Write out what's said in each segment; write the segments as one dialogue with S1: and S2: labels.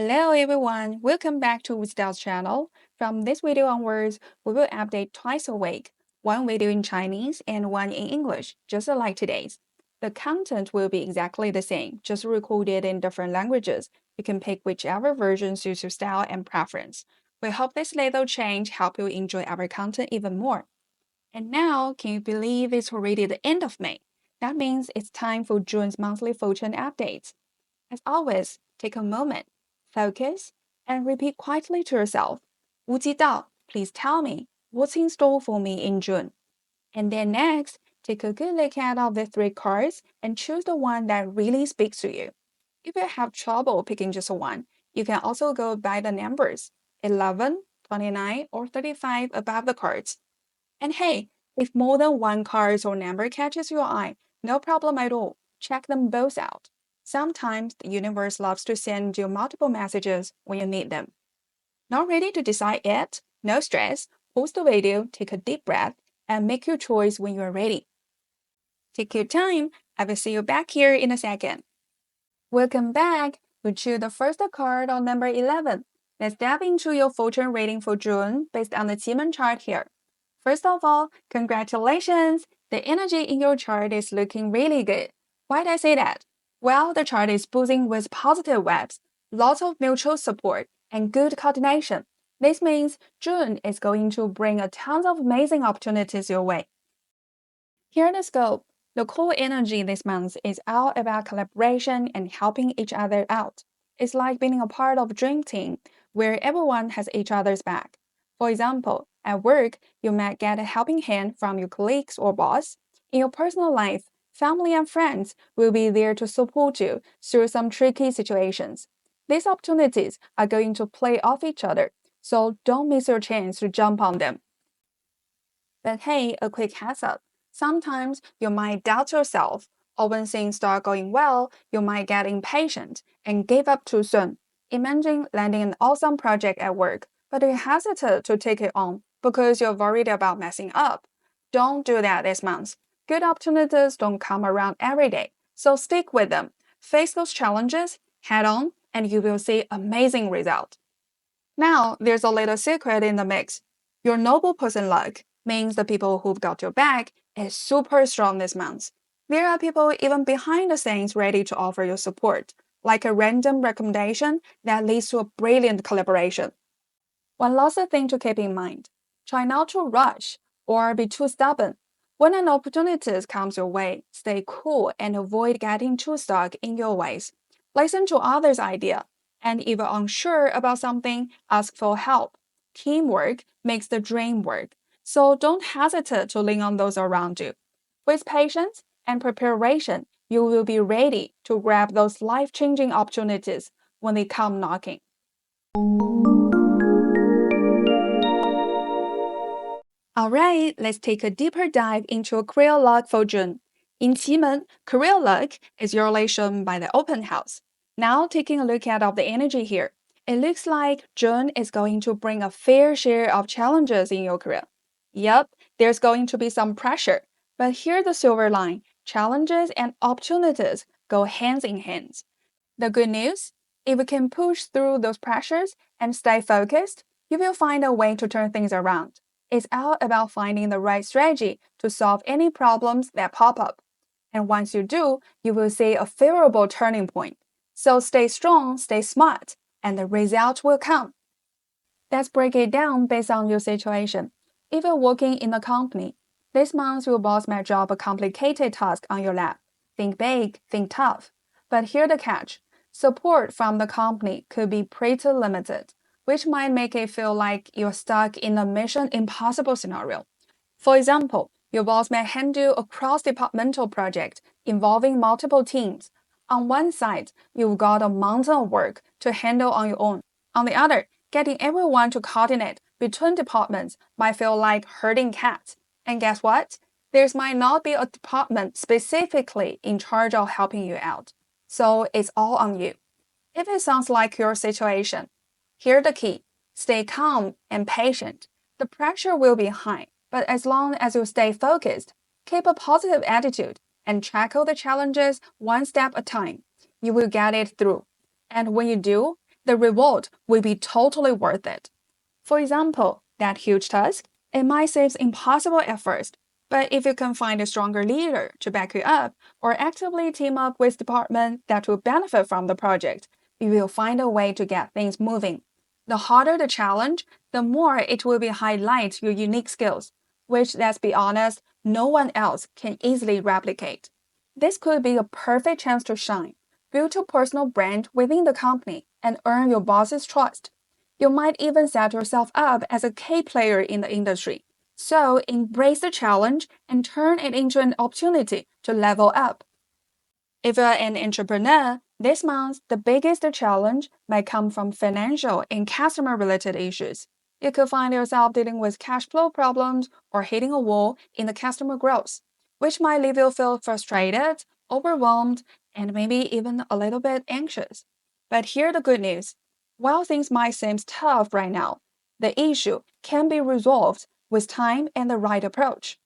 S1: Hello everyone, welcome back to Wisdal's channel. From this video onwards, we will update twice a week, one video in Chinese and one in English, just like today's. The content will be exactly the same, just recorded in different languages. You can pick whichever version suits your style and preference. We hope this little change help you enjoy our content even more. And now, can you believe it's already the end of May? That means it's time for June's monthly fortune updates. As always, take a moment, focus, and repeat quietly to yourself, 无极道, please tell me what's in store for me in June. And then next, take a good look at all the three cards and choose the one that really speaks to you. If you have trouble picking just one, you can also go by the numbers 11, 29, or 35 above the cards. And hey, if more than one card or number catches your eye, no problem at all. Check them both out. Sometimes the universe loves to send you multiple messages when you need them. Not ready to decide yet? No stress. Pause the video, take a deep breath, and make your choice when you're ready. Take your time. I will see you back here in a second. Welcome back. We choose the first card on number 11. Let's dive into your fortune reading for June based on the Qimeng chart here. First of all, congratulations! The energy in your chart is looking really good. Why did I say that? Well, the chart is buzzing with positive vibes, lots of mutual support, and good coordination. This means June is going to bring a ton of amazing opportunities your way. Here in the scope, the core energy this month is all about collaboration and helping each other out. It's like being a part of a dream team where everyone has each other's back. For example, at work, you might get a helping hand from your colleagues or boss. In your personal life, family and friends will be there to support you through some tricky situations. These opportunities are going to play off each other, so don't miss your chance to jump on them. But hey, a quick heads up. Sometimes you might doubt yourself, or when things start going well, you might get impatient and give up too soon. Imagine landing an awesome project at work, but you hesitate to take it on because you're worried about messing up. Don't do that this month. Good opportunities don't come around every day, so stick with them. Face those challenges head on, and you will see amazing results. Now, there's a little secret in the mix. Your noble person luck means the people who've got your back is super strong this month. There are people even behind the scenes ready to offer you support, like a random recommendation that leads to a brilliant collaboration. One last thing to keep in mind. Try not to rush or be too stubborn. When an opportunity comes your way, stay cool and avoid getting too stuck in your ways. Listen to others' ideas, and if you're unsure about something, ask for help. Teamwork makes the dream work, so don't hesitate to lean on those around you. With patience and preparation, you will be ready to grab those life-changing opportunities when they come knocking. Alright, let's take a deeper dive into a career luck for June. In Qimeng, career luck is usually shown by the open house. Now taking a look at all the energy here, it looks like June is going to bring a fair share of challenges in your career. Yep, there's going to be some pressure, but here's the silver line. Challenges and opportunities go hands in hands. The good news? If you can push through those pressures and stay focused, you will find a way to turn things around. It's all about finding the right strategy to solve any problems that pop up. And once you do, you will see a favorable turning point. So stay strong, stay smart, and the result will come. Let's break it down based on your situation. If you're working in a company, this month your boss might drop a complicated task on your lap. Think big, think tough. But here's the catch. Support from the company could be pretty limited, which might make it feel like you're stuck in a mission impossible scenario. For example, your boss may hand you a cross-departmental project involving multiple teams. On one side, you've got a mountain of work to handle on your own. On the other, getting everyone to coordinate between departments might feel like herding cats. And guess what? There might not be a department specifically in charge of helping you out. So it's all on you. If it sounds like your situation, here's the key. Stay calm and patient. The pressure will be high, but as long as you stay focused, keep a positive attitude, and tackle the challenges one step at a time, you will get it through. And when you do, the reward will be totally worth it. For example, that huge task, it might seem impossible at first, but if you can find a stronger leader to back you up or actively team up with departments that will benefit from the project, you will find a way to get things moving. The harder the challenge, the more it will be highlight your unique skills, which, let's be honest, no one else can easily replicate. This could be a perfect chance to shine, build a personal brand within the company, and earn your boss's trust. You might even set yourself up as a key player in the industry. So embrace the challenge and turn it into an opportunity to level up. If you're an entrepreneur, this month the biggest challenge might come from financial and customer related issues. You could find yourself dealing with cash flow problems or hitting a wall in the customer growth, which might leave you feel frustrated, overwhelmed, and maybe even a little bit anxious. But here's the good news. While things might seem tough right now, the issue can be resolved with time and the right approach.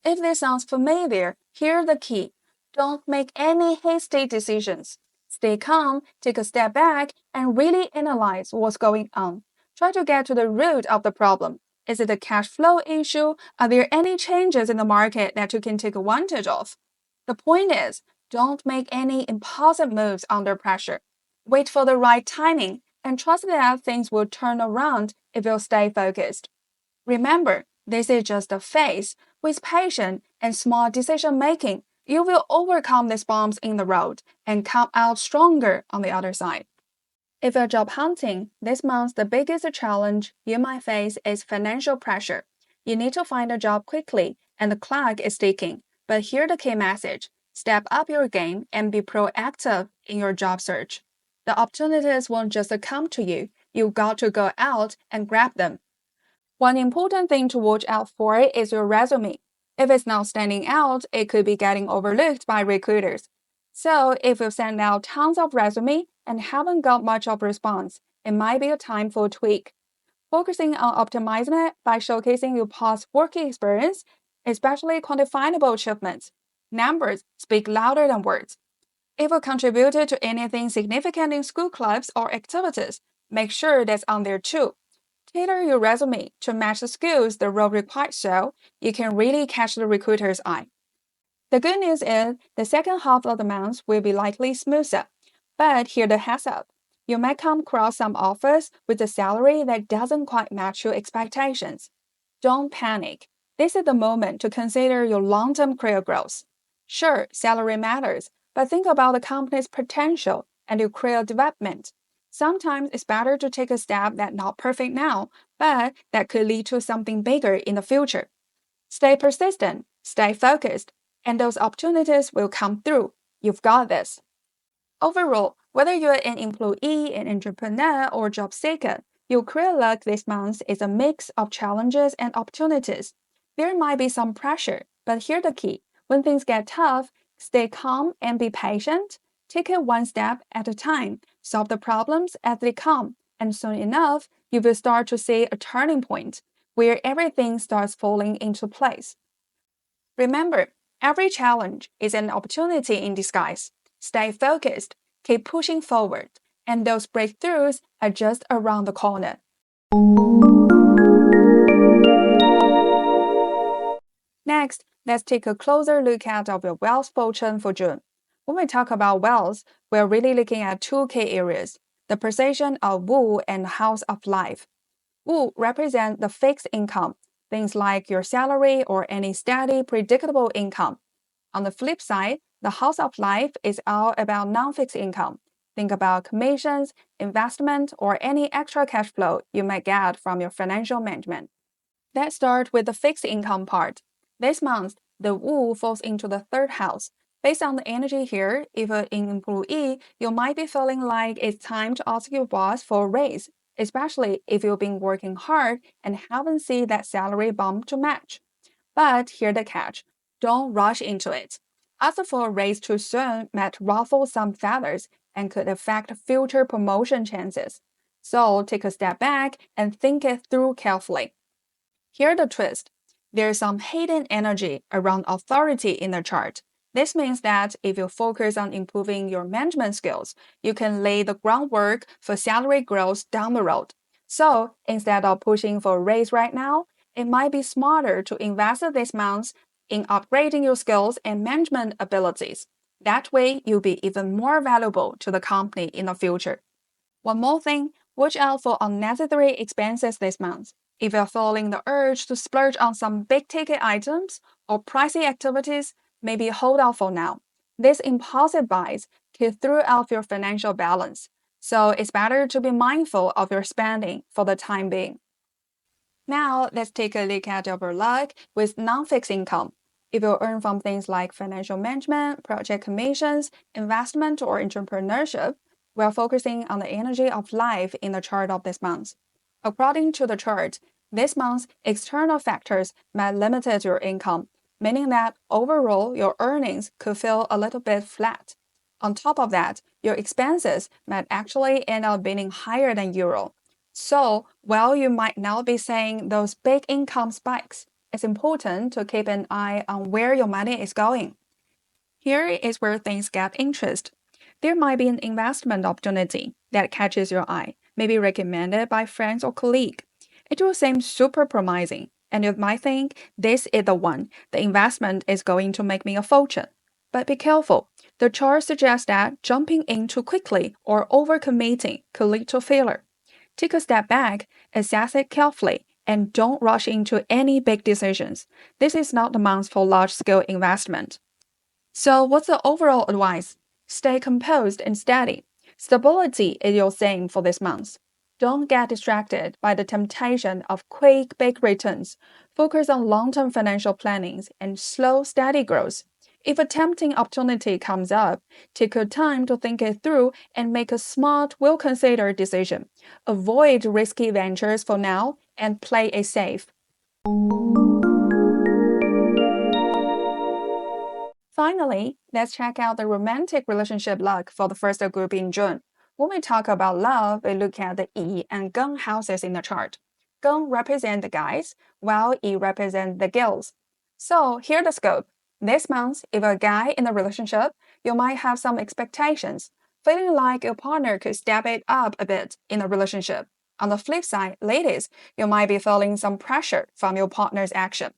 S1: If this sounds familiar, here's the key. Don't make any hasty decisions. Stay calm, take a step back, and really analyze what's going on. Try to get to the root of the problem. Is it a cash flow issue? Are there any changes in the market that you can take advantage of? The point is, don't make any impulsive moves under pressure. Wait for the right timing and trust that things will turn around if you stay focused. Remember, this is just a phase. With patience and small decision making, you will overcome these bumps in the road and come out stronger on the other side. If you're job hunting, this month the biggest challenge you might face is financial pressure. You need to find a job quickly, and the clock is ticking. But here's the key message. Step up your game and be proactive in your job search. The opportunities won't just come to you. You've got to go out and grab them. One important thing to watch out for is your resume. If it's not standing out, it could be getting overlooked by recruiters. So if you send out tons of resume and haven't got much of response, it might be a time for a tweak. Focusing on optimizing it by showcasing your past work experience, especially quantifiable achievements. Numbers speak louder than words. If you contributed to anything significant in school clubs or activities, make sure that's on there too. Tailor your resume to match the skills the role requires so you can really catch the recruiter's eye. The good news is the second half of the month will be likely smoother. But here's the heads up. You might come across some offers with a salary that doesn't quite match your expectations. Don't panic. This is the moment to consider your long-term career growth. Sure, salary matters, but think about the company's potential and your career development. Sometimes it's better to take a step that's not perfect now, but that could lead to something bigger in the future. Stay persistent, stay focused, and those opportunities will come through. You've got this. Overall, whether you're an employee, an entrepreneur, or job seeker, your career luck this month is a mix of challenges and opportunities. There might be some pressure, but here's the key. When things get tough, stay calm and be patient. Take it one step at a time. Solve the problems as they come, and soon enough, you will start to see a turning point where everything starts falling into place. Remember, every challenge is an opportunity in disguise. Stay focused, keep pushing forward, and those breakthroughs are just around the corner. Next, let's take a closer look at your wealth fortune for June. When we talk about wealth, we're really looking at two key areas, the position of Wu and house of life. Wu represent the fixed income, things like your salary or any steady, predictable income. On the flip side, the house of life is all about non-fixed income. Think about commissions, investment, or any extra cash flow you might get from your financial management. Let's start with the fixed income part. This month, the Wu falls into the third house. Based on the energy here, if you're an employee, you might be feeling like it's time to ask your boss for a raise, especially if you've been working hard and haven't seen that salary bump to match. But here's the catch. Don't rush into it. Asking for a raise too soon might ruffle some feathers and could affect future promotion chances. So take a step back and think it through carefully. Here's the twist. There's some hidden energy around authority in the chart. This means that if you focus on improving your management skills, you can lay the groundwork for salary growth down the road. So instead of pushing for a raise right now, it might be smarter to invest these months in upgrading your skills and management abilities. That way, you'll be even more valuable to the company in the future. One more thing, watch out for unnecessary expenses this month. If you're feeling the urge to splurge on some big ticket items or pricey activities, maybe hold off for now. These impulsive buys can throw off your financial balance, so it's better to be mindful of your spending for the time being. Now, let's take a look at your luck with non-fixed income. If you earn from things like financial management, project commissions, investment, or entrepreneurship, we are focusing on the energy of life in the chart of this month. According to the chart, this month, external factors might limit your income, meaning that overall your earnings could feel a little bit flat. On top of that, your expenses might actually end up being higher than usual. So, while you might not be seeing those big income spikes, it's important to keep an eye on where your money is going. Here is where things get interesting. There might be an investment opportunity that catches your eye, maybe recommended by friends or colleague. It will seem super promising, and you might think this is the one. The investment is going to make me a fortune. But be careful. The chart suggests that jumping in too quickly or overcommitting could lead to failure. Take a step back, assess it carefully, and don't rush into any big decisions. This is not the month for large-scale investment. So, what's the overall advice? Stay composed and steady. Stability is your theme for this month. Don't get distracted by the temptation of quick, big returns. Focus on long-term financial planning and slow, steady growth. If a tempting opportunity comes up, take your time to think it through and make a smart, well-considered decision. Avoid risky ventures for now and play it safe. Finally, let's check out the romantic relationship luck for the first group in June. When we talk about love, we look at the Yi and Geng houses in the chart. Geng represent the guys, while Yi represent the girls. So here's the scope. This month, if a guy in a relationship, you might have some expectations, feeling like your partner could step it up a bit in the relationship. On the flip side, ladies, you might be feeling some pressure from your partner's action.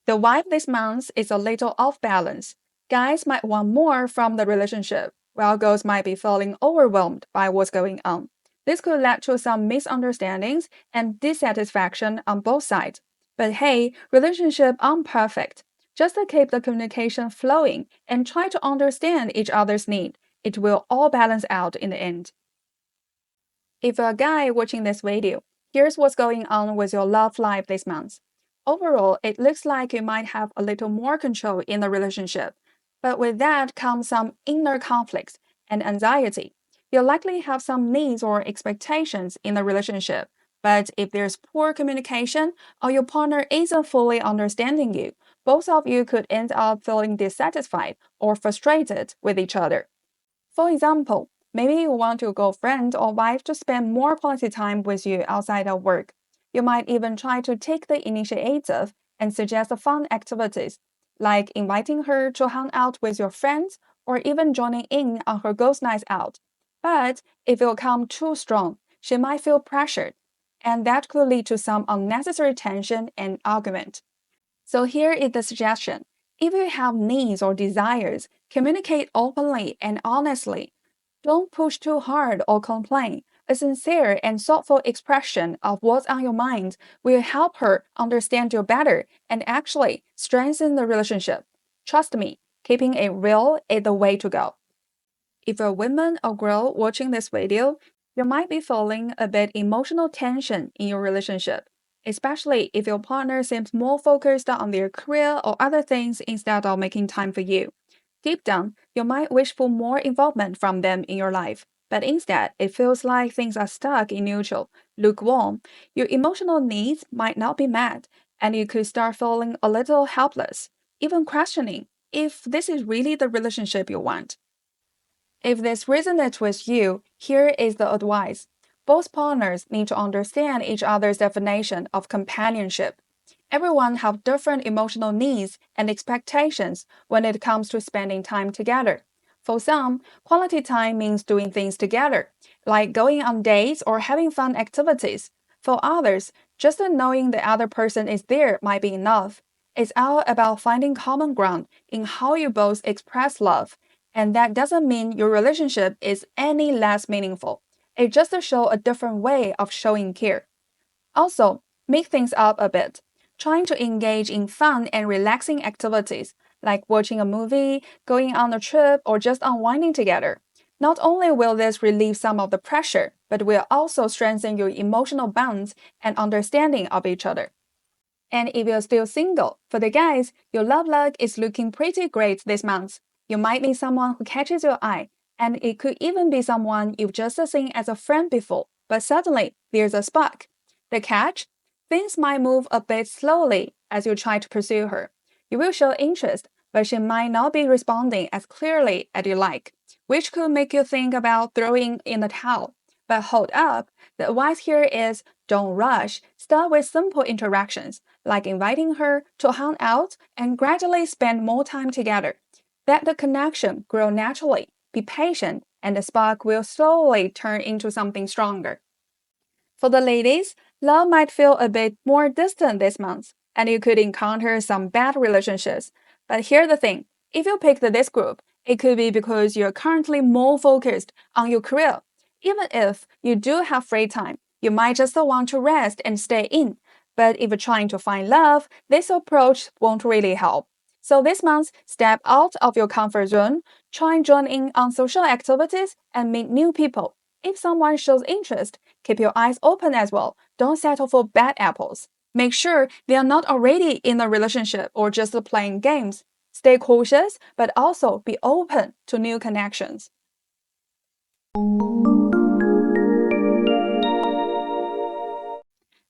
S1: The vibe this month is a little off balance. Guys might want more from the relationship, while girls might be feeling overwhelmed by what's going on. This could lead to some misunderstandings and dissatisfaction on both sides. But hey, relationships aren't perfect. Just to keep the communication flowing and try to understand each other's need. It will all balance out in the end. If you're a guy watching this video, here's what's going on with your love life this month. Overall, it looks like you might have a little more control in the relationship, but with that comes some inner conflicts and anxiety. You'll likely have some needs or expectations in the relationship, but if there's poor communication or your partner isn't fully understanding you, both of you could end up feeling dissatisfied or frustrated with each other. For example, maybe you want your girlfriend or wife to spend more quality time with you outside of work. You might even try to take the initiative and suggest fun activities, like inviting her to hang out with your friends or even joining in on her girls' night out. But if you come too strong, she might feel pressured, and that could lead to some unnecessary tension and argument. So here is the suggestion. If you have needs or desires, communicate openly and honestly. Don't push too hard or complain. A sincere and thoughtful expression of what's on your mind will help her understand you better and actually strengthen the relationship. Trust me, keeping it real is the way to go. If you're a woman or girl watching this video, you might be feeling a bit emotional tension in your relationship, especially if your partner seems more focused on their career or other things instead of making time for you. Deep down, you might wish for more involvement from them in your life, but instead, it feels like things are stuck in neutral, lukewarm. Your emotional needs might not be met, and you could start feeling a little helpless, even questioning if this is really the relationship you want. If this resonates with you, here is the advice. Both partners need to understand each other's definition of companionship. Everyone have different emotional needs and expectations when it comes to spending time together. For some, quality time means doing things together, like going on dates or having fun activities. For others, just knowing the other person is there might be enough. It's all about finding common ground in how you both express love, and that doesn't mean your relationship is any less meaningful. It just shows a different way of showing care. Also, make things up a bit, trying to engage in fun and relaxing activities like watching a movie, going on a trip, or just unwinding together. Not only will this relieve some of the pressure, but will also strengthen your emotional bonds and understanding of each other. And if you're still single, for the guys, your love luck is looking pretty great this month. You might meet someone who catches your eye, and it could even be someone you've just seen as a friend before, but suddenly there's a spark. The catch? Things might move a bit slowly as you try to pursue her. You will show interest, but she might not be responding as clearly as you like, which could make you think about throwing in the towel. But hold up, the advice here is don't rush. Start with simple interactions, like inviting her to hang out and gradually spend more time together. Let the connection grow naturally. Be patient, and the spark will slowly turn into something stronger. For the ladies, love might feel a bit more distant this month, and you could encounter some bad relationships. But here's the thing, if you picked this group, it could be because you're currently more focused on your career. Even if you do have free time, you might just want to rest and stay in. But if you're trying to find love, this approach won't really help. So this month, step out of your comfort zone, try and join in on social activities, and meet new people. If someone shows interest, keep your eyes open as well. Don't settle for bad apples. Make sure they are not already in a relationship or just playing games. Stay cautious, but also be open to new connections.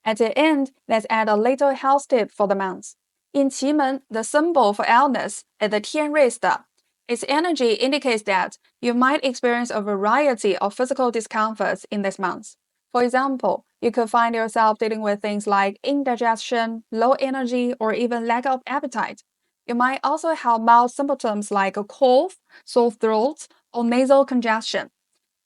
S1: At the end, let's add a little health tip for the month. In Qimeng, the symbol for illness is the Tianrui star. Its energy indicates that you might experience a variety of physical discomforts in this month. For example, you could find yourself dealing with things like indigestion, low energy, or even lack of appetite. You might also have mild symptoms like a cough, sore throat, or nasal congestion.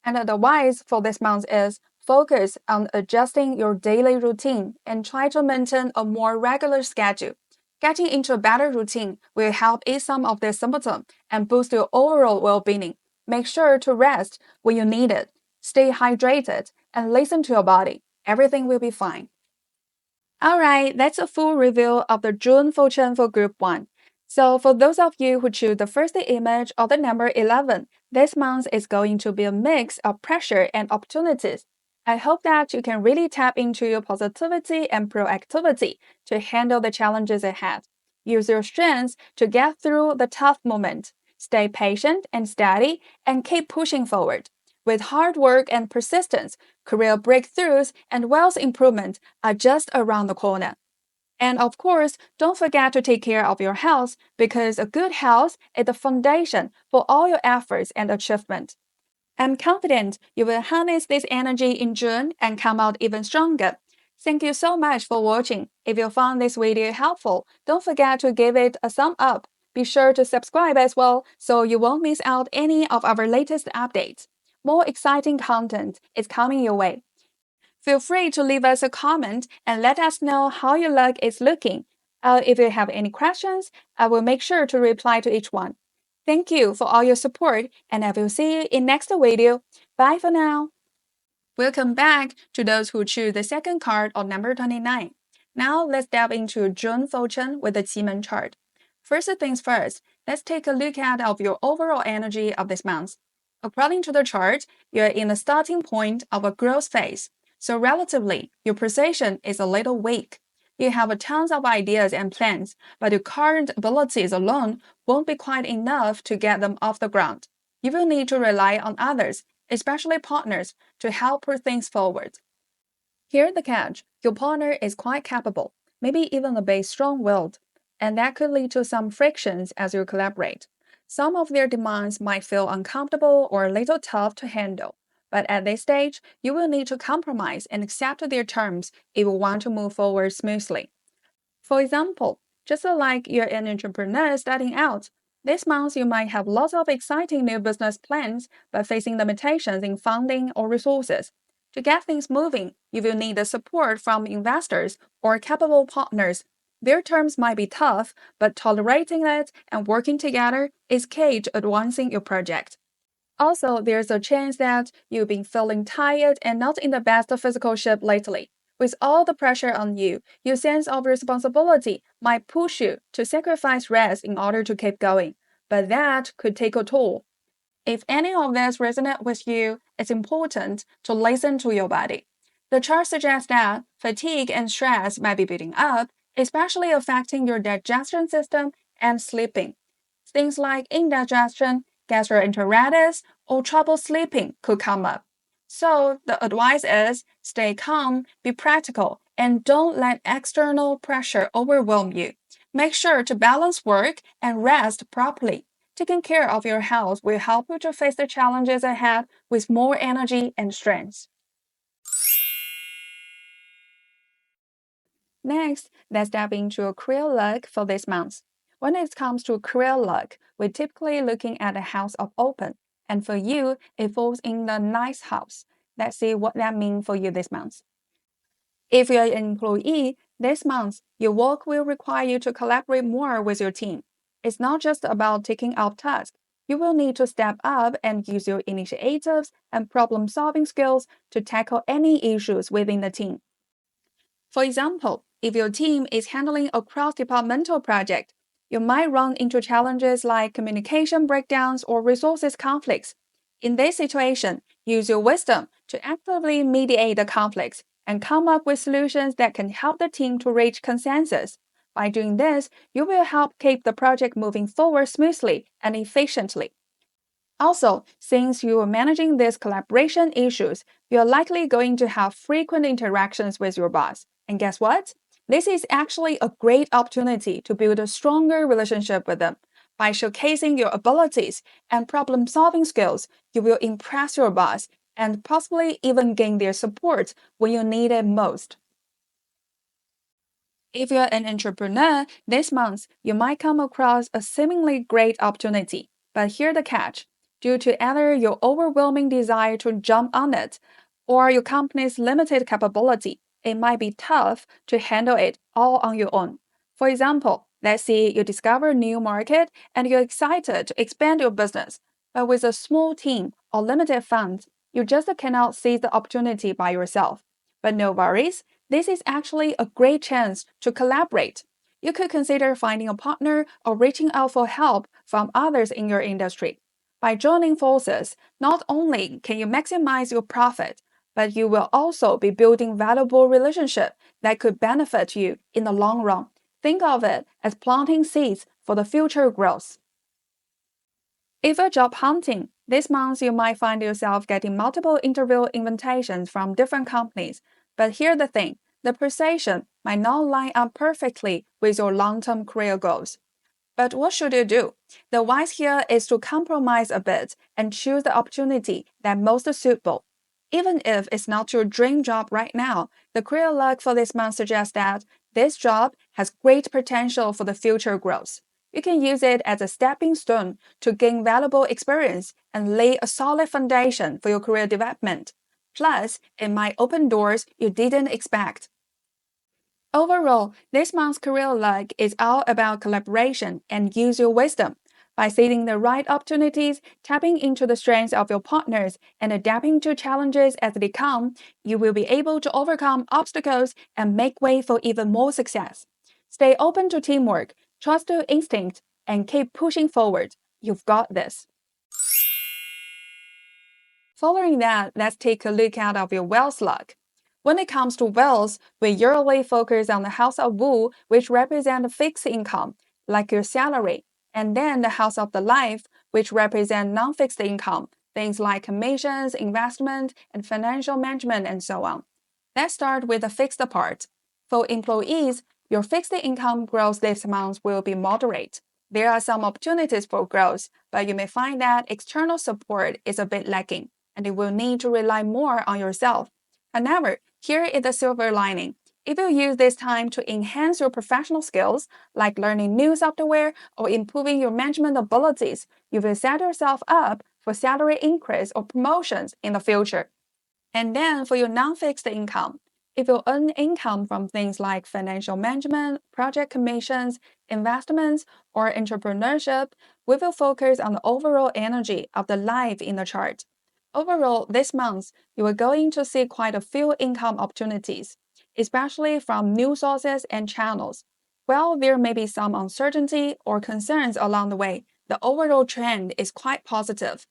S1: And the advice for this month is focus on adjusting your daily routine and try to maintain a more regular schedule. Getting into a better routine will help ease some of the symptoms and boost your overall well-being. Make sure to rest when you need it, stay hydrated, and listen to your body. Everything will be fine. Alright, that's a full review of the June fortune for Group 1. So for those of you who choose the first image of the number 11, this month is going to be a mix of pressure and opportunities. I hope that you can really tap into your positivity and proactivity to handle the challenges ahead. Use your strengths to get through the tough moment. Stay patient and steady and keep pushing forward. With hard work and persistence, career breakthroughs and wealth improvement are just around the corner. And of course, don't forget to take care of your health because a good health is the foundation for all your efforts and achievement. I'm confident you will harness this energy in June and come out even stronger. Thank you so much for watching. If you found this video helpful, don't forget to give it a thumb up. Be sure to subscribe as well so you won't miss out any of our latest updates. More exciting content is coming your way. Feel free to leave us a comment and let us know how your luck is looking. If you have any questions, I will make sure to reply to each one. Thank you for all your support, and I will see you in next video. Bye for now. Welcome back to those who choose the second card on number 29. Now let's delve into June fortune with the Qimeng chart. First things first, let's take a look at your overall energy of this month. According to the chart, you're in the starting point of a growth phase, so relatively, your precision is a little weak. You have tons of ideas and plans, but your current abilities alone won't be quite enough to get them off the ground. You will need to rely on others, especially partners, to help push things forward. Here's the catch. Your partner is quite capable, maybe even a bit strong-willed, and that could lead to some frictions as you collaborate. Some of their demands might feel uncomfortable or a little tough to handle, but at this stage, you will need to compromise and accept their terms if you want to move forward smoothly. For example, just like you're an entrepreneur starting out, this month you might have lots of exciting new business plans, but facing limitations in funding or resources. To get things moving, you will need the support from investors or capable partners. Their terms might be tough, but tolerating it and working together is key to advancing your project. Also, there's a chance that you've been feeling tired and not in the best physical shape lately. With all the pressure on you, your sense of responsibility might push you to sacrifice rest in order to keep going, but that could take a toll. If any of this resonates with you, it's important to listen to your body. The chart suggests that fatigue and stress might be building up, especially affecting your digestion system and sleeping. Things like indigestion, gastroenteritis, or trouble sleeping could come up. So, the advice is stay calm, be practical, and don't let external pressure overwhelm you. Make sure to balance work and rest properly. Taking care of your health will help you to face the challenges ahead with more energy and strength. Next, let's dive into a career luck for this month. When it comes to career luck, we're typically looking at the house of open, and for you, it falls in the ninth house. Let's see what that means for you this month. If you're an employee, this month, your work will require you to collaborate more with your team. It's not just about taking up tasks. You will need to step up and use your initiatives and problem solving skills to tackle any issues within the team. For example, if your team is handling a cross-departmental project, you might run into challenges like communication breakdowns or resources conflicts. In this situation, use your wisdom to actively mediate the conflicts and come up with solutions that can help the team to reach consensus. By doing this, you will help keep the project moving forward smoothly and efficiently. Also, since you are managing these collaboration issues, you're likely going to have frequent interactions with your boss. And guess what? This is actually a great opportunity to build a stronger relationship with them. By showcasing your abilities and problem solving skills, you will impress your boss and possibly even gain their support when you need it most. If you're an entrepreneur, this month you might come across a seemingly great opportunity. But here's the catch. Due to either your overwhelming desire to jump on it or your company's limited capability, it might be tough to handle it all on your own. For example, let's say you discover a new market and you're excited to expand your business, but with a small team or limited funds, you just cannot seize the opportunity by yourself. But no worries, this is actually a great chance to collaborate. You could consider finding a partner or reaching out for help from others in your industry. By joining forces, not only can you maximize your profit, but you will also be building valuable relationships that could benefit you in the long run. Think of it as planting seeds for the future growth. If you're job hunting, this month you might find yourself getting multiple interview invitations from different companies. But here's the thing, the precision might not line up perfectly with your long-term career goals. But what should you do? The advice here is to compromise a bit and choose the opportunity that most suitable. Even if it's not your dream job right now, the career luck for this month suggests that this job has great potential for the future growth. You can use it as a stepping stone to gain valuable experience and lay a solid foundation for your career development. Plus, it might open doors you didn't expect. Overall, this month's career luck is all about collaboration and use your wisdom. By seizing the right opportunities, tapping into the strengths of your partners, and adapting to challenges as they come, you will be able to overcome obstacles and make way for even more success. Stay open to teamwork, trust your instinct, and keep pushing forward. You've got this. Following that, let's take a look at your wealth luck. When it comes to wealth, we usually focus on the house of wool, which represent fixed income, like your salary, and then the house of the life, which represent non-fixed income, things like commissions, investment, and financial management, and so on. Let's start with the fixed part. For employees, your fixed income growth this month will be moderate. There are some opportunities for growth, but you may find that external support is a bit lacking, and you will need to rely more on yourself. However, here is the silver lining. If you use this time to enhance your professional skills, like learning new software or improving your management abilities, you will set yourself up for salary increase or promotions in the future. And then for your non-fixed income, if you earn income from things like financial management, project commissions, investments, or entrepreneurship, we will focus on the overall energy of the life in the chart. Overall, this month, you are going to see quite a few income opportunities, especially from new sources and channels. While there may be some uncertainty or concerns along the way, the overall trend is quite positive.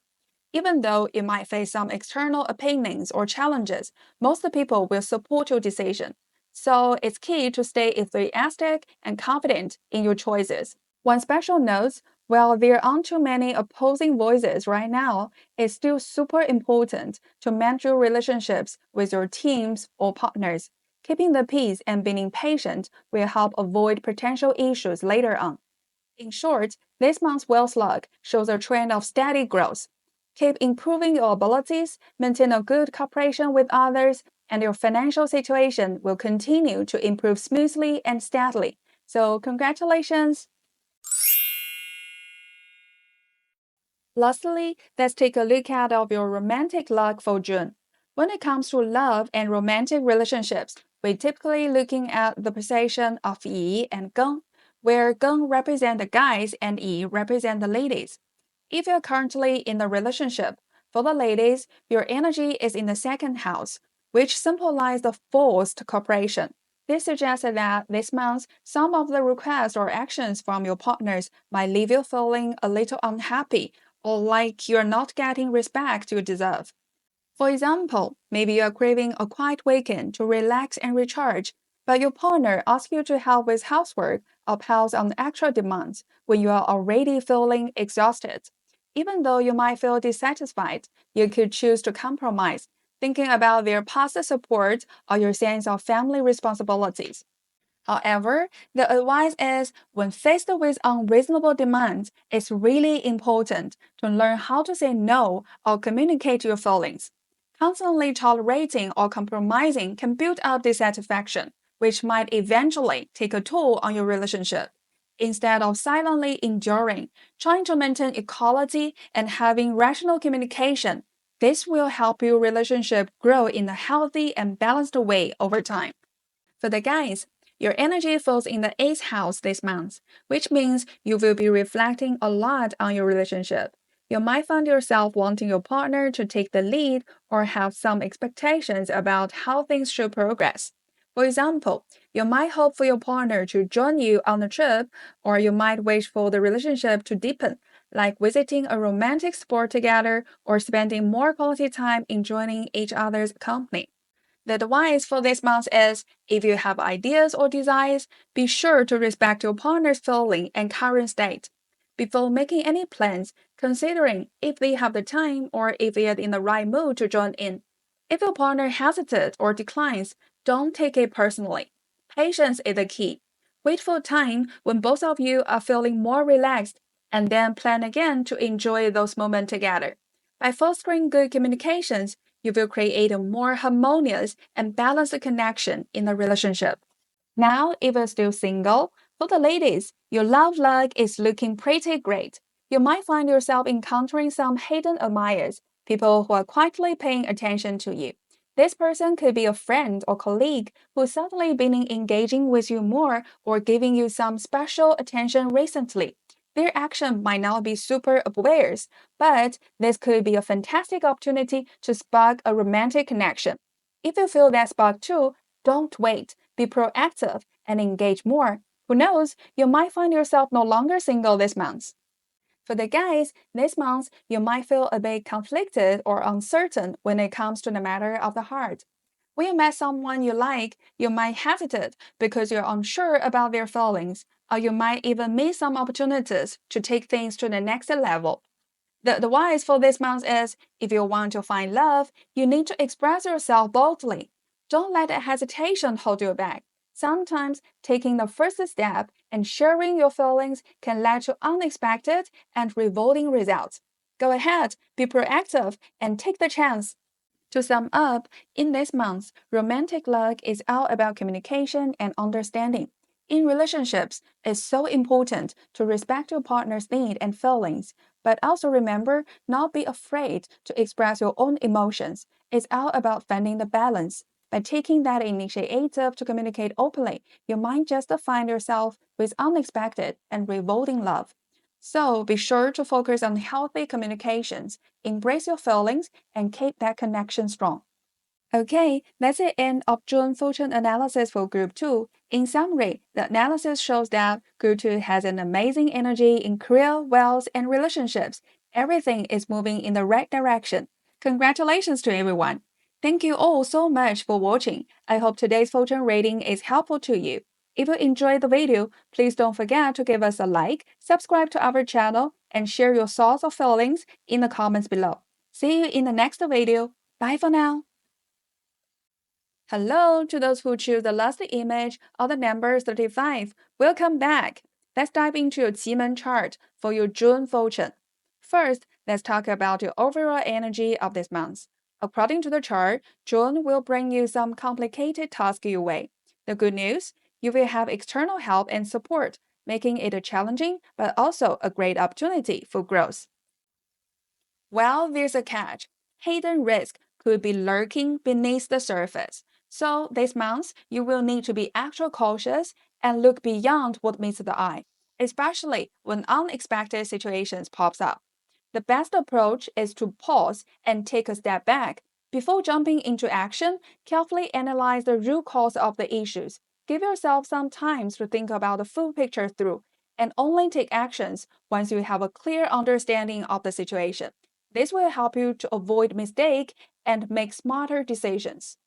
S1: Even though you might face some external opinions or challenges, most people will support your decision. So it's key to stay enthusiastic and confident in your choices. One special note, while there aren't too many opposing voices right now, it's still super important to manage your relationships with your teams or partners. Keeping the peace and being patient will help avoid potential issues later on. In short, this month's wealth log shows a trend of steady growth. Keep improving your abilities, maintain a good cooperation with others, and your financial situation will continue to improve smoothly and steadily. So, congratulations! Lastly, let's take a look at your romantic luck for June. When it comes to love and romantic relationships, we're typically looking at the position of Yi and Geng, where Geng represent the guys and Yi represent the ladies. If you're currently in a relationship, for the ladies, your energy is in the second house, which symbolizes the forced cooperation. This suggests that this month, some of the requests or actions from your partners might leave you feeling a little unhappy or like you're not getting respect you deserve. For example, maybe you are craving a quiet weekend to relax and recharge, but your partner asks you to help with housework or piles on extra demands when you are already feeling exhausted. Even though you might feel dissatisfied, you could choose to compromise, thinking about their past support or your sense of family responsibilities. However, the advice is when faced with unreasonable demands, it's really important to learn how to say no or communicate your feelings. Constantly tolerating or compromising can build up dissatisfaction, which might eventually take a toll on your relationship. Instead of silently enduring, trying to maintain equality and having rational communication, this will help your relationship grow in a healthy and balanced way over time. For the guys, your energy falls in the eighth house this month, which means you will be reflecting a lot on your relationship. You might find yourself wanting your partner to take the lead or have some expectations about how things should progress. For example, you might hope for your partner to join you on a trip, or you might wish for the relationship to deepen, like visiting a romantic sport together or spending more quality time enjoying each other's company. The advice for this month is if you have ideas or desires, be sure to respect your partner's feeling and current state. Before making any plans, considering if they have the time or if they are in the right mood to join in. If your partner hesitates or declines, don't take it personally. Patience is the key. Wait for a time when both of you are feeling more relaxed, and then plan again to enjoy those moments together. By fostering good communications, you will create a more harmonious and balanced connection in the relationship. Now, if you're still single, for the ladies, your love luck is looking pretty great. You might find yourself encountering some hidden admirers, people who are quietly paying attention to you. This person could be a friend or colleague who's suddenly been engaging with you more or giving you some special attention recently. Their action might not be super obvious, but this could be a fantastic opportunity to spark a romantic connection. If you feel that spark too, don't wait. Be proactive and engage more. Who knows, you might find yourself no longer single this month. For the guys, this month you might feel a bit conflicted or uncertain when it comes to the matter of the heart. When you met someone you like, you might hesitate because you're unsure about their feelings, or you might even miss some opportunities to take things to the next level. The advice for this month is if you want to find love, you need to express yourself boldly. Don't let hesitation hold you back. Sometimes taking the first step and sharing your feelings can lead to unexpected and rewarding results. Go ahead, be proactive, and take the chance. To sum up, in this month, romantic luck is all about communication and understanding. In relationships, it's so important to respect your partner's needs and feelings, but also remember not be afraid to express your own emotions. It's all about finding the balance. By taking that initiative to communicate openly, you might just find yourself with unexpected and rewarding love. So be sure to focus on healthy communications, embrace your feelings, and keep that connection strong. Okay, that's the end of June fortune analysis for Group 2. In summary, the analysis shows that Group 2 has an amazing energy in career, wealth, and relationships. Everything is moving in the right direction. Congratulations to everyone. Thank you all so much for watching. I hope today's fortune reading is helpful to you. If you enjoyed the video, please don't forget to give us a like, subscribe to our channel, and share your thoughts or feelings in the comments below. See you in the next video. Bye for now. Hello to those who choose the last image of the number 35. Welcome back. Let's dive into your Qimen chart for your June fortune. First, let's talk about your overall energy of this month. According to the chart, June will bring you some complicated tasks your way. The good news, you will have external help and support, making it a challenging but also a great opportunity for growth. Well, there's a catch. Hidden risk could be lurking beneath the surface. So this month, you will need to be extra cautious and look beyond what meets the eye, especially when unexpected situations pops up. The best approach is to pause and take a step back. Before jumping into action, carefully analyze the root cause of the issues. Give yourself some time to think about the full picture through, and only take actions once you have a clear understanding of the situation. This will help you to avoid mistake and make smarter decisions.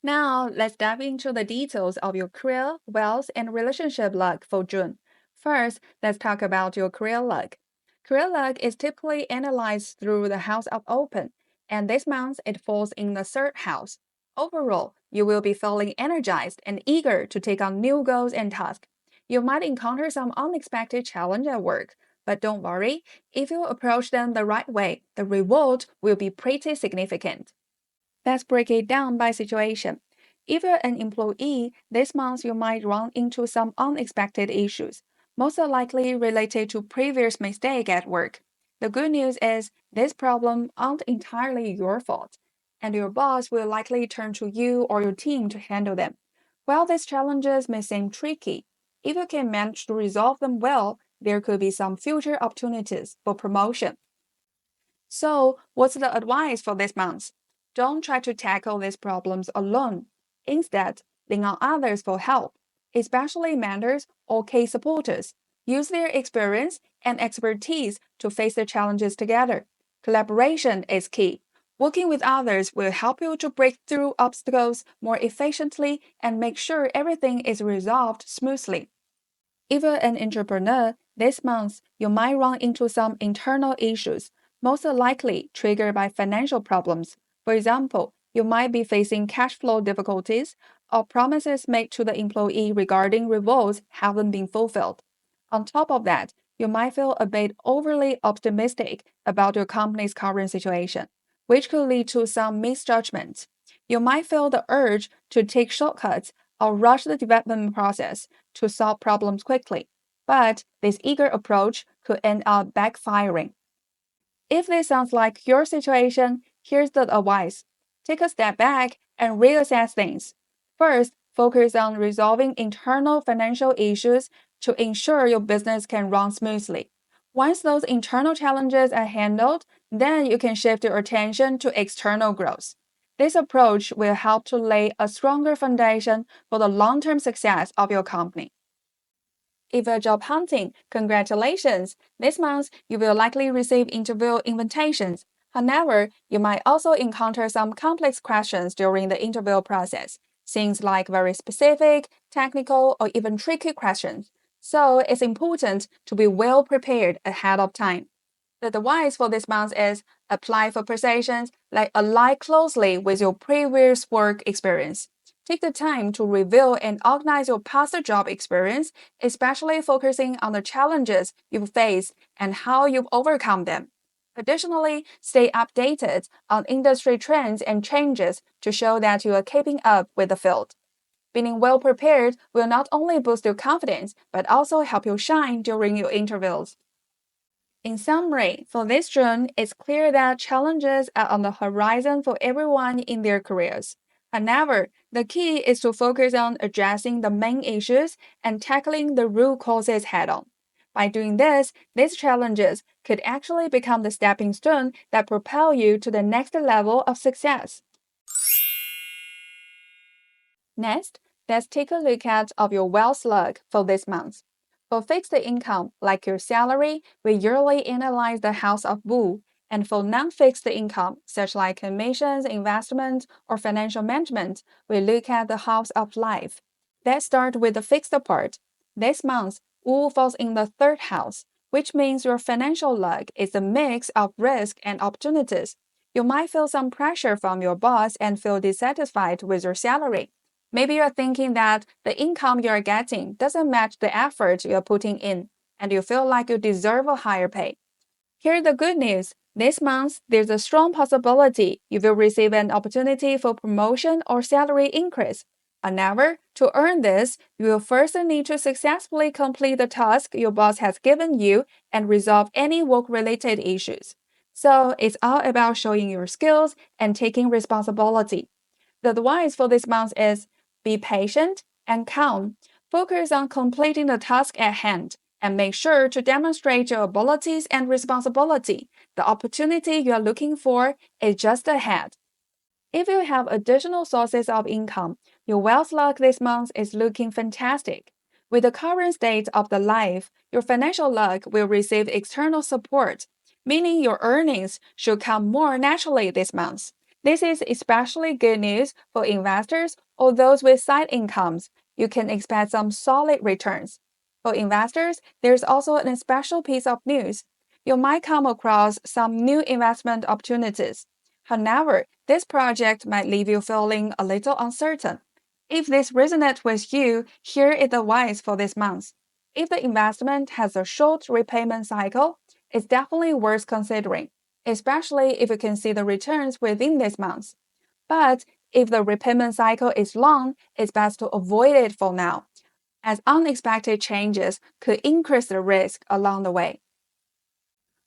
S1: Now, let's dive into the details of your career, wealth, and relationship luck for June. First, let's talk about your career luck. Career luck is typically analyzed through the house of open, and this month it falls in the third house. Overall, you will be feeling energized and eager to take on new goals and tasks. You might encounter some unexpected challenge at work, but don't worry, if you approach them the right way, the reward will be pretty significant. Let's break it down by situation. If you're an employee, this month you might run into some unexpected issues, most likely related to previous mistake at work. The good news is this problem aren't entirely your fault, and your boss will likely turn to you or your team to handle them. While these challenges may seem tricky, if you can manage to resolve them well, there could be some future opportunities for promotion. So, what's the advice for this month? Don't try to tackle these problems alone. Instead, lean on others for help, especially mentors or case supporters. Use their experience and expertise to face the challenges together. Collaboration is key. Working with others will help you to break through obstacles more efficiently and make sure everything is resolved smoothly. If you're an entrepreneur, this month you might run into some internal issues, most likely triggered by financial problems. For example, you might be facing cash flow difficulties or promises made to the employee regarding rewards haven't been fulfilled. On top of that, you might feel a bit overly optimistic about your company's current situation, which could lead to some misjudgments. You might feel the urge to take shortcuts or rush the development process to solve problems quickly, but this eager approach could end up backfiring. If this sounds like your situation, here's the advice. Take a step back and reassess things. First, focus on resolving internal financial issues to ensure your business can run smoothly. Once those internal challenges are handled, then you can shift your attention to external growth. This approach will help to lay a stronger foundation for the long-term success of your company. If you're job hunting, congratulations! This month, you will likely receive interview invitations. However, you might also encounter some complex questions during the interview process, things like very specific, technical, or even tricky questions. So it's important to be well prepared ahead of time. The advice for this month is apply for positions that align closely with your previous work experience. Take the time to review and organize your past job experience, especially focusing on the challenges you've faced and how you've overcome them. Additionally, stay updated on industry trends and changes to show that you are keeping up with the field. Being well prepared will not only boost your confidence, but also help you shine during your interviews. In summary, for this June, it's clear that challenges are on the horizon for everyone in their careers. However, the key is to focus on addressing the main issues and tackling the root causes head on. By doing this, these challenges could actually become the stepping stone that propel you to the next level of success. Next, let's take a look at of your wealth slug for this month. For fixed income, like your salary, we yearly analyze the house of Wu, and for non-fixed income, such like commissions, investment, or financial management, we look at the house of life. Let's start with the fixed part. This month, Wu falls in the third house, which means your financial luck is a mix of risk and opportunities. You might feel some pressure from your boss and feel dissatisfied with your salary. Maybe you're thinking that the income you're getting doesn't match the effort you're putting in, and you feel like you deserve a higher pay. Here's the good news. This month, there's a strong possibility you will receive an opportunity for promotion or salary increase. However, to earn this, you will first need to successfully complete the task your boss has given you and resolve any work-related issues. So it's all about showing your skills and taking responsibility. The advice for this month is be patient and calm. Focus on completing the task at hand and make sure to demonstrate your abilities and responsibility. The opportunity you are looking for is just ahead. If you have additional sources of income, your wealth luck this month is looking fantastic. With the current state of the life, your financial luck will receive external support, meaning your earnings should come more naturally this month. This is especially good news for investors or those with side incomes. You can expect some solid returns. For investors, there's also a special piece of news. You might come across some new investment opportunities. However, this project might leave you feeling a little uncertain. If this resonates with you, here is the advice for this month. If the investment has a short repayment cycle, it's definitely worth considering, especially if you can see the returns within this month. But if the repayment cycle is long, it's best to avoid it for now, as unexpected changes could increase the risk along the way.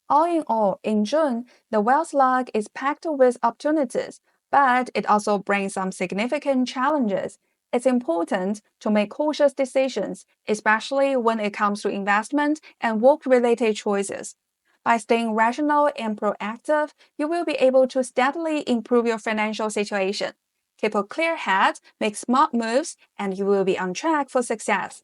S1: All in all, in June, the wealth log is packed with opportunities, but it also brings some significant challenges. It's important to make cautious decisions, especially when it comes to investment and work-related choices. By staying rational and proactive, you will be able to steadily improve your financial situation. Keep a clear head, make smart moves, and you will be on track for success.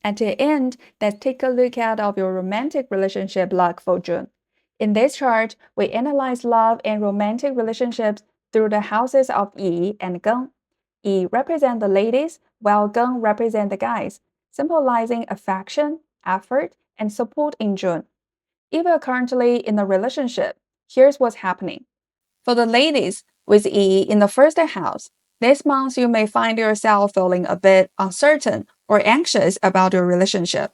S1: At the end, let's take a look at of your romantic relationship luck for June. In this chart, we analyze love and romantic relationships through the houses of Yi and Geng. Yi represent the ladies, while Geng represent the guys, symbolizing affection, effort, and support in June. If you're currently in a relationship, here's what's happening. For the ladies, with Yi in the first house, this month you may find yourself feeling a bit uncertain or anxious about your relationship.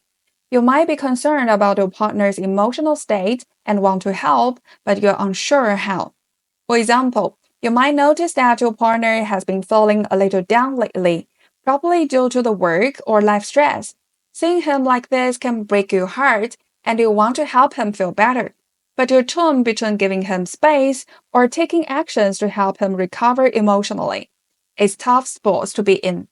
S1: You might be concerned about your partner's emotional state and want to help, but you're unsure how. For example, you might notice that your partner has been feeling a little down lately, probably due to the work or life stress. Seeing him like this can break your heart, and you want to help him feel better. But you're torn between giving him space or taking actions to help him recover emotionally. It's tough spot to be in.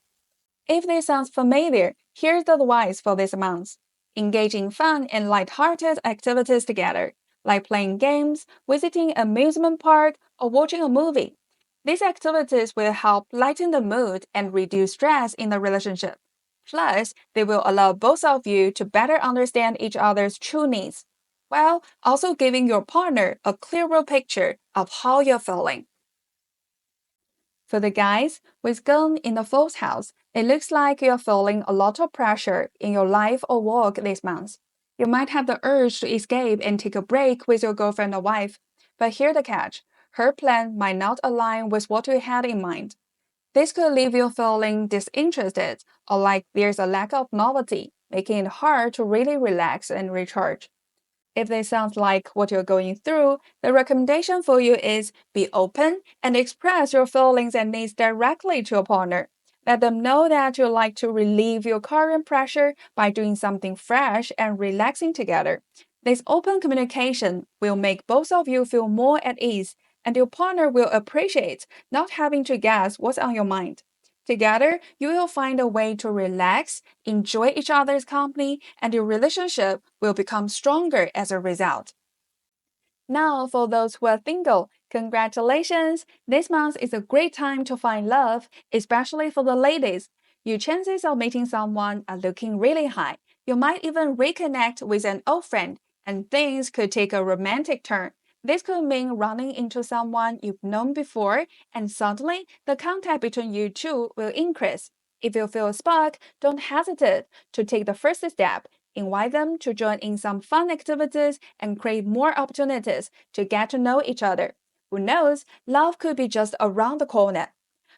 S1: If this sounds familiar, here's the advice for this month. Engage in fun and light-hearted activities together, like playing games, visiting an amusement park, or watching a movie. These activities will help lighten the mood and reduce stress in the relationship. Plus, they will allow both of you to better understand each other's true needs, while also giving your partner a clearer picture of how you're feeling. For the guys, with Geng in the fourth house, it looks like you're feeling a lot of pressure in your life or work this month. You might have the urge to escape and take a break with your girlfriend or wife. But here's the catch. her plan might not align with what you had in mind. This could leave you feeling disinterested or like there's a lack of novelty, making it hard to really relax and recharge. If this sounds like what you're going through, the recommendation for you is be open and express your feelings and needs directly to your partner. Let them know that you like to relieve your current pressure by doing something fresh and relaxing together. This open communication will make both of you feel more at ease, and your partner will appreciate not having to guess what's on your mind. Together, you will find a way to relax, enjoy each other's company, and your relationship will become stronger as a result. Now, for those who are single, congratulations! This month is a great time to find love, especially for the ladies. Your chances of meeting someone are looking really high. You might even reconnect with an old friend, and things could take a romantic turn. This could mean running into someone you've known before, and suddenly the contact between you two will increase. If you feel a spark, don't hesitate to take the first step. Invite them to join in some fun activities and create more opportunities to get to know each other. Who knows, love could be just around the corner.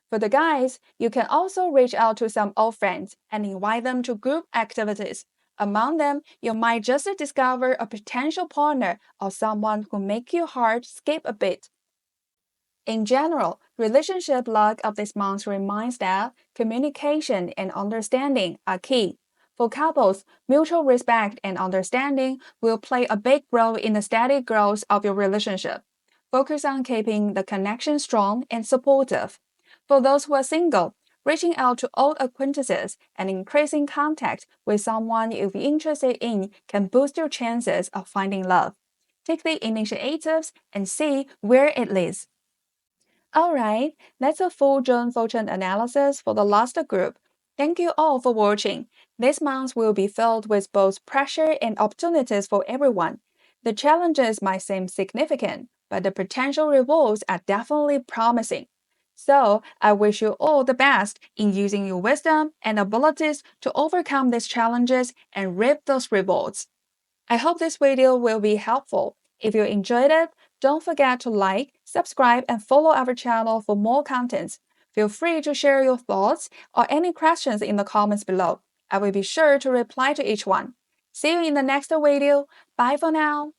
S1: For the guys, you can also reach out to some old friends and invite them to group activities. Among them, you might just discover a potential partner or someone who make your heart skip a bit. In general, relationship luck of this month reminds that communication and understanding are key. For couples, mutual respect and understanding will play a big role in the steady growth of your relationship. Focus on keeping the connection strong and supportive. For those who are single, reaching out to old acquaintances and increasing contact with someone you're interested in can boost your chances of finding love. Take the initiatives and see where it leads. Alright, that's a full John Fortune analysis for the last group. Thank you all for watching. This month will be filled with both pressure and opportunities for everyone. The challenges might seem significant, but the potential rewards are definitely promising. So, I wish you all the best in using your wisdom and abilities to overcome these challenges and reap those rewards. I hope this video will be helpful. If you enjoyed it, don't forget to like, subscribe, and follow our channel for more contents. Feel free to share your thoughts or any questions in the comments below. I will be sure to reply to each one. See you in the next video. Bye for now.